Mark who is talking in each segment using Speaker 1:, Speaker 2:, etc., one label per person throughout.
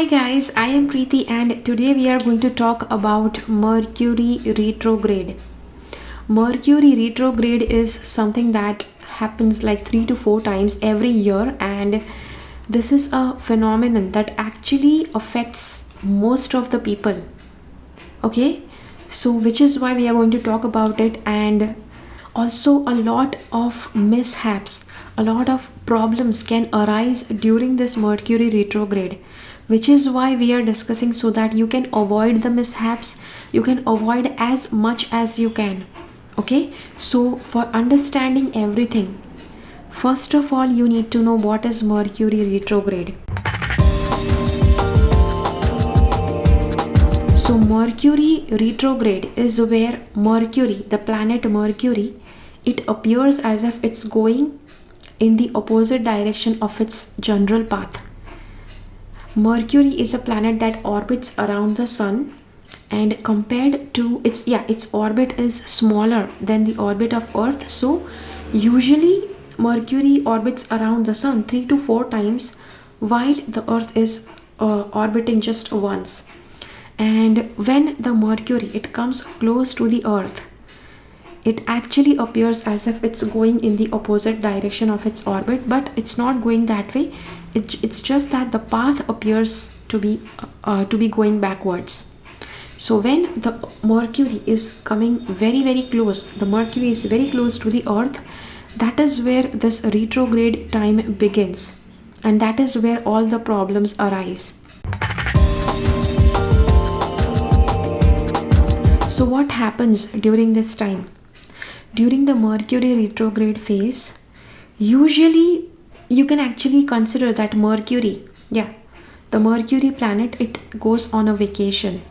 Speaker 1: Hi guys, I am Preeti and today we are going to talk about Mercury retrograde. Mercury retrograde is something that happens like 3 to 4 times every year, and this is a phenomenon that actually affects most of the people. Okay? So which is why we are going to talk about it, and also a lot of mishaps, a lot of problems can arise during this Mercury retrograde, which is why we are discussing so that you can avoid the mishaps, you can avoid as much as you can. Okay, so for understanding everything, first of all you need to know what is Mercury retrograde. So Mercury retrograde is where Mercury, the planet Mercury, it appears as if it's going in the opposite direction of its general path. Mercury is a planet that orbits around the sun, and compared to its orbit is smaller than the orbit of Earth. So usually Mercury orbits around the sun 3 to 4 times while the Earth is orbiting just once. And when the Mercury it comes close to the Earth, it actually appears as if it's going in the opposite direction of its orbit, but it's not going that way. It's just that the path appears to be going backwards. So when the Mercury is coming very close, the Mercury is very close to the Earth, that is where this retrograde time begins, and that is where all the problems arise. So what happens during this time? During the Mercury retrograde phase, usually you can actually consider that Mercury, the Mercury planet, it goes on a vacation.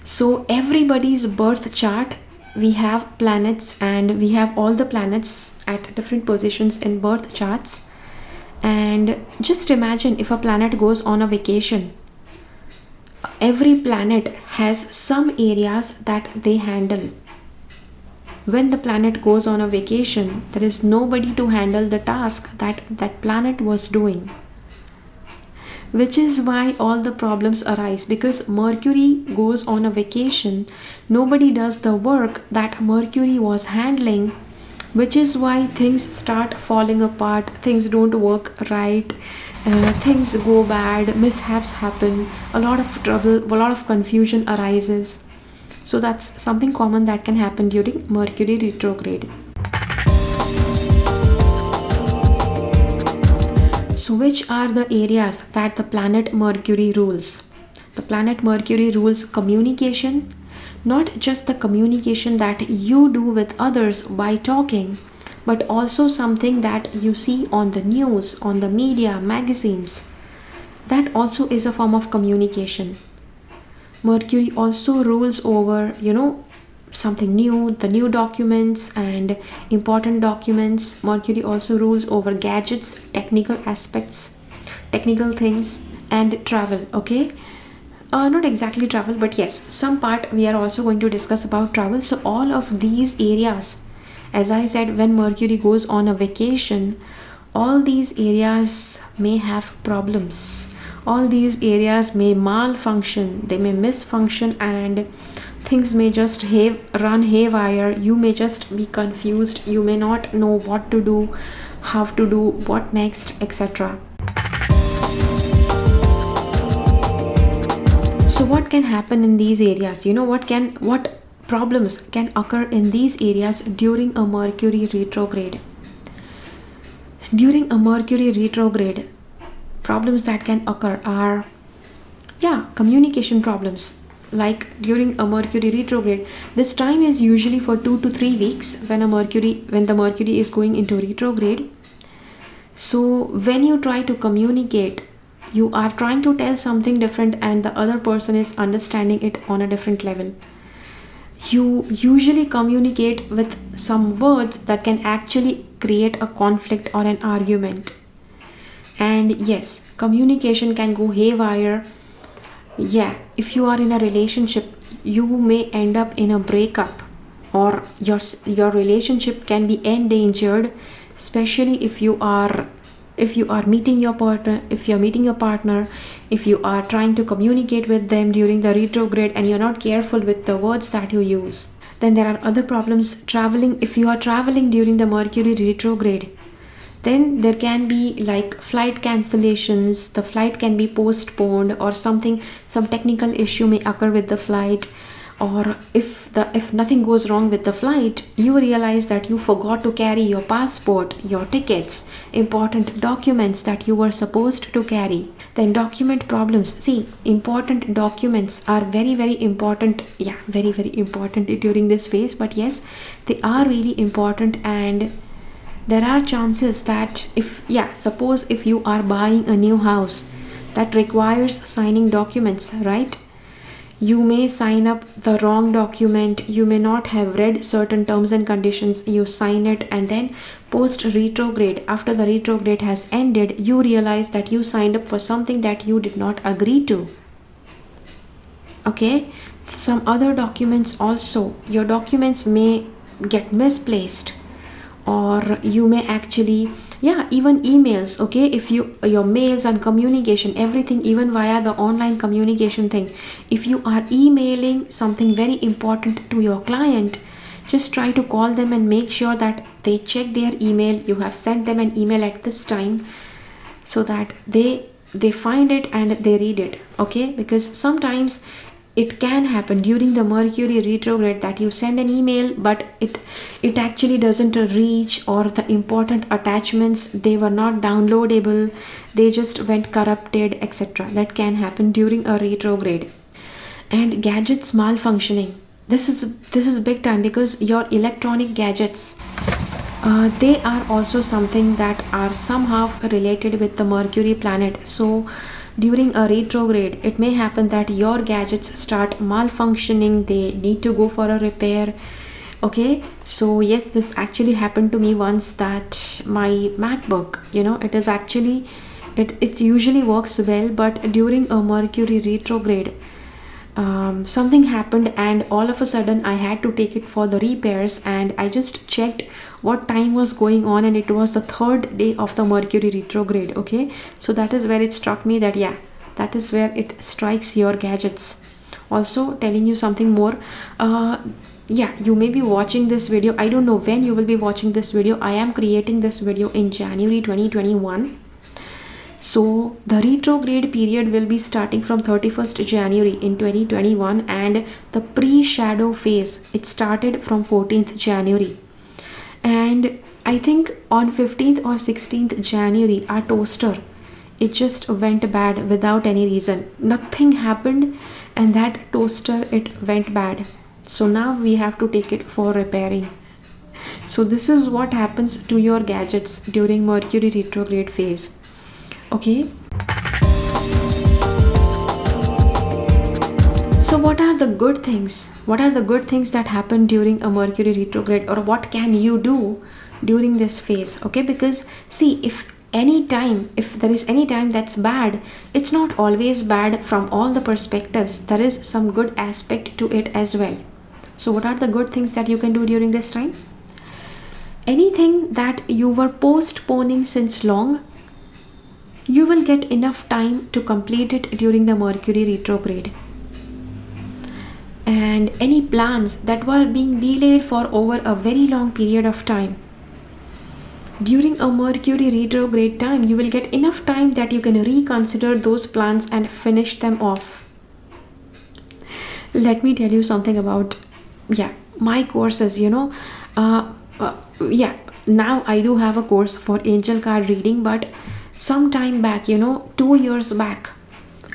Speaker 1: So everybody's birth chart, we have planets and we have all the planets at different positions in birth charts. And just imagine if a planet goes on a vacation. Every planet has some areas that they handle. When the planet goes on a vacation, there is nobody to handle the task that that planet was doing. Which is why all the problems arise, because Mercury goes on a vacation, nobody does the work that Mercury was handling, which is why things start falling apart, things don't work right, things go bad, mishaps happen, a lot of trouble, a lot of confusion arises. So that's something common that can happen during Mercury retrograde. So which are the areas that the planet Mercury rules? The planet Mercury rules communication, not just the communication that you do with others by talking, but also something that you see on the news, on the media, magazines. That also is a form of communication. Mercury also rules over, something new, the new documents and important documents. Mercury also rules over gadgets, technical aspects, technical things, and travel. Okay, not exactly travel, but yes, some part we are also going to discuss about travel. So all of these areas, as I said, when Mercury goes on a vacation, all these areas may have problems. All these areas may malfunction, they may misfunction, and things may just run haywire. You may just be confused, you may not know what to do, how to do, what next, etc. So what can happen in these areas? What problems can occur in these areas during a Mercury retrograde? During a Mercury retrograde, problems that can occur are communication problems. Like during a Mercury retrograde, this time is usually for 2 to 3 weeks when the Mercury is going into retrograde. So when you try to communicate, you are trying to tell something different and the other person is understanding it on a different level. You usually communicate with some words that can actually create a conflict or an argument. And yes, communication can go haywire. If you are in a relationship, you may end up in a breakup, or your relationship can be endangered, especially if you are if you are meeting your partner, if you are trying to communicate with them during the retrograde and you're not careful with the words that you use. Then there are other problems traveling. If you are traveling during the Mercury retrograde, then there can be like flight cancellations, the flight can be postponed, or something, some technical issue may occur with the flight. Or if nothing goes wrong with the flight, you realize that you forgot to carry your passport, your tickets, important documents that you were supposed to carry. Then document problems. See, important documents are very very important. Yeah, very very important during this phase. But yes, they are really important, and there are chances that suppose if you are buying a new house that requires signing documents, right? You may sign up the wrong document, you may not have read certain terms and conditions, you sign it, and then post retrograde, after the retrograde has ended, you realize that you signed up for something that you did not agree to. Okay, some other documents also, your documents may get misplaced, or you may actually, even emails. Okay, if your mails and communication, everything, even via the online communication thing, if you are emailing something very important to your client, just try to call them and make sure that they check their email, you have sent them an email at this time, so that they find it and they read it. Okay, because sometimes it can happen during the Mercury retrograde that you send an email, but it actually doesn't reach, or the important attachments, they were not downloadable, they just went corrupted, etc. That can happen during a retrograde. And gadgets malfunctioning, this is big time, because your electronic gadgets, they are also something that are somehow related with the Mercury planet. So during a retrograde, it may happen that your gadgets start malfunctioning, they need to go for a repair. Okay, so yes, this actually happened to me once, that my MacBook, it is actually, it usually works well, but during a Mercury retrograde, something happened, and all of a sudden I had to take it for the repairs, and I just checked what time was going on, and it was the third day of the Mercury retrograde. Okay, so that is where it struck me that that is where it strikes your gadgets. Also telling you something more, you may be watching this video, I don't know when you will be watching this video. I am creating this video in January 2021. So the retrograde period will be starting from 31st January in 2021, and the pre-shadow phase, it started from 14th January. And I think on 15th or 16th January, our toaster, it just went bad without any reason. Nothing happened, and that toaster, it went bad. So now we have to take it for repairing. So this is what happens to your gadgets during Mercury retrograde phase. Okay, so what are the good things? What are the good things that happen during a Mercury retrograde, or what can you do during this phase? Okay, because see, if there is any time that's bad, it's not always bad from all the perspectives. There is some good aspect to it as well. So what are the good things that you can do during this time? Anything that you were postponing since long, you will get enough time to complete it during the Mercury retrograde. And any plans that were being delayed for over a very long period of time, during a Mercury retrograde time, you will get enough time that you can reconsider those plans and finish them off. Let me tell you something about my courses. Now I do have a course for angel card reading, but some time back, 2 years back,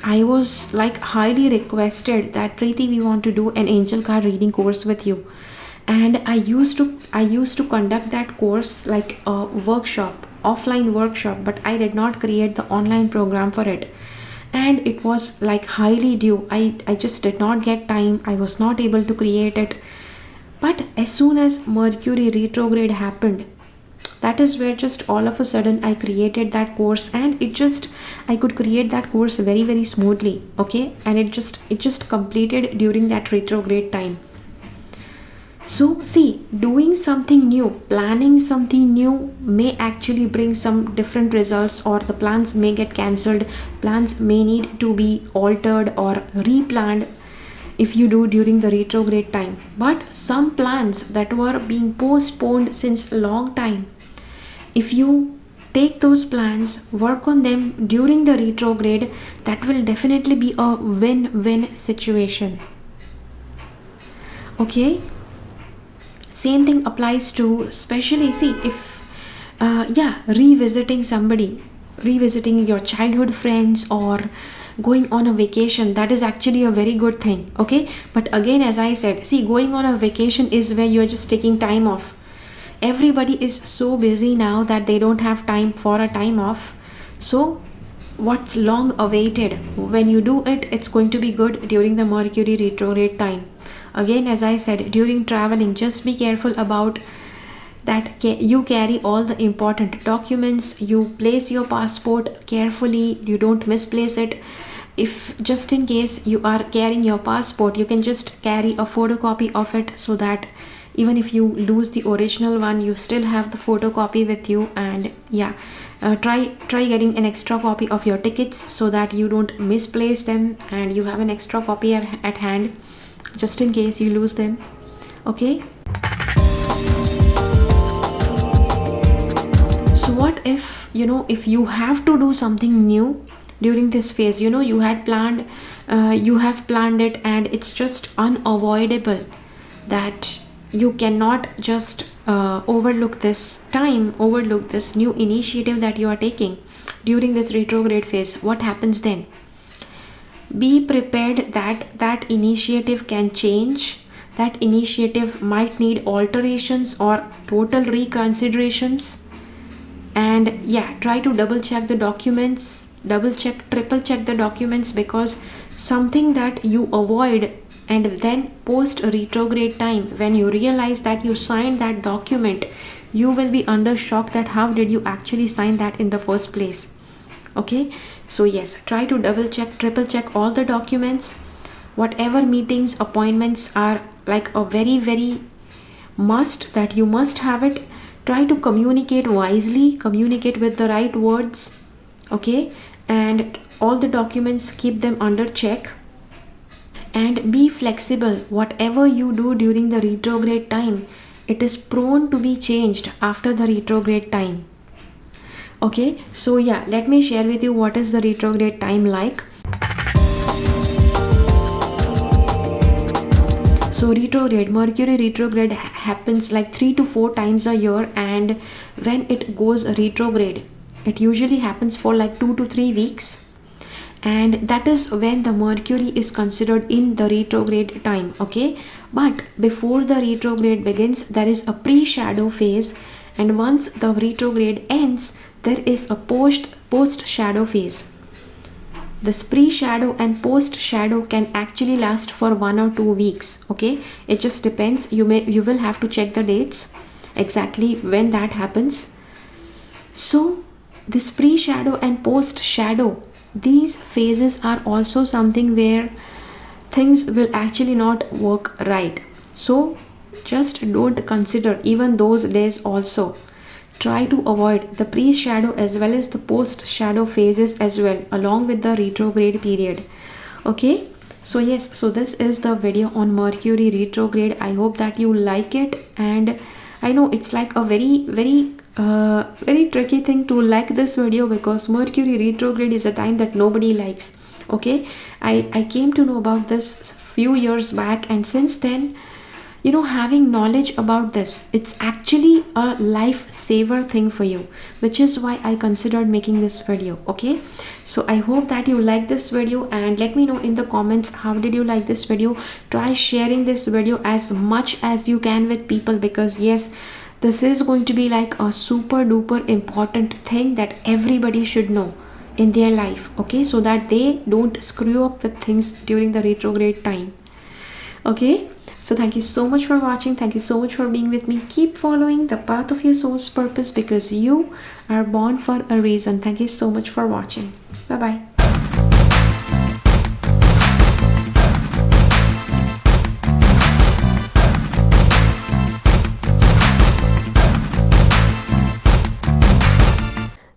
Speaker 1: I was like highly requested that Preeti, we want to do an angel card reading course with you. And I used to conduct that course like a workshop, offline workshop, but I did not create the online program for it. And it was like highly due. I just did not get time. I was not able to create it. But as soon as Mercury retrograde happened, that is where just all of a sudden I created that course, and I could create that course very very smoothly. Okay, and it just completed during that retrograde time. So, see, doing something new, planning something new may actually bring some different results, or the plans may get cancelled. Plans may need to be altered or replanned if you do during the retrograde time. But some plans that were being postponed since a long time, if you take those plans, work on them during the retrograde, that will definitely be a win-win situation. Okay, same thing applies to, especially, see, if revisiting your childhood friends, or going on a vacation, that is actually a very good thing. Okay, but again, as I said, see, going on a vacation is where you're just taking time off. Everybody is so busy now that they don't have time for a time off. So what's long awaited, when you do it, it's going to be good during the Mercury retrograde time. Again, as I said, during traveling, just be careful about that you carry all the important documents, you place your passport carefully, you don't misplace it. If just in case you are carrying your passport, you can just carry a photocopy of it, so that even if you lose the original one, you still have the photocopy with you. And yeah, try getting an extra copy of your tickets, so that you don't misplace them and you have an extra copy at hand, just in case you lose them. Okay, so what if, if you have to do something new during this phase, you had planned, you have planned it, and it's just unavoidable that you cannot just overlook this new initiative that you are taking during this retrograde phase. What happens then? Be prepared that that initiative can change. That initiative might need alterations or total reconsiderations. And yeah, try to double check the documents, triple check the documents, because something that you avoid, and then post retrograde time, when you realize that you signed that document, you will be under shock that how did you actually sign that in the first place. Okay, so yes, try to double check, triple check all the documents. Whatever meetings, appointments are like a very, very must, that you must have it. Try to communicate wisely, communicate with the right words. Okay, and all the documents, keep them under check. And be flexible. Whatever you do during the retrograde time, it is prone to be changed after the retrograde time. Okay, so yeah, let me share with you what is the retrograde time like. So Mercury retrograde happens like 3 to 4 times a year, and when it goes retrograde, it usually happens for like 2 to 3 weeks. And that is when the Mercury is considered in the retrograde time. Okay, but before the retrograde begins, there is a pre-shadow phase, and once the retrograde ends, there is a post shadow phase. This pre-shadow and post-shadow can actually last for 1 or 2 weeks. Okay, it just depends. You will have to check the dates exactly when that happens. So this pre-shadow and post-shadow, these phases are also something where things will actually not work right. So just don't consider even those days also. Try to avoid the pre-shadow as well as the post-shadow phases as well, along with the retrograde period. Okay, so yes, so this is the video on Mercury retrograde. I hope that you like it, and I know it's like a very, very very tricky thing to like this video, because Mercury retrograde is a time that nobody likes. Okay, I came to know about this few years back, and since then, having knowledge about this, it's actually a lifesaver thing for you, which is why I considered making this video. Okay, so I hope that you like this video, and let me know in the comments how did you like this video. Try sharing this video as much as you can with people, because yes, this is going to be like a super duper important thing that everybody should know in their life. Okay, so that they don't screw up with things during the retrograde time. Okay, so thank you so much for watching. Thank you so much for being with me. Keep following the path of your soul's purpose, because you are born for a reason. Thank you so much for watching. Bye bye.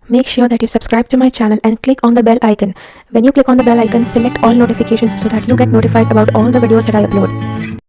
Speaker 1: Make sure that you subscribe to my channel and click on the bell icon. When you click on the bell icon, select all notifications so that you get notified about all the videos that I upload.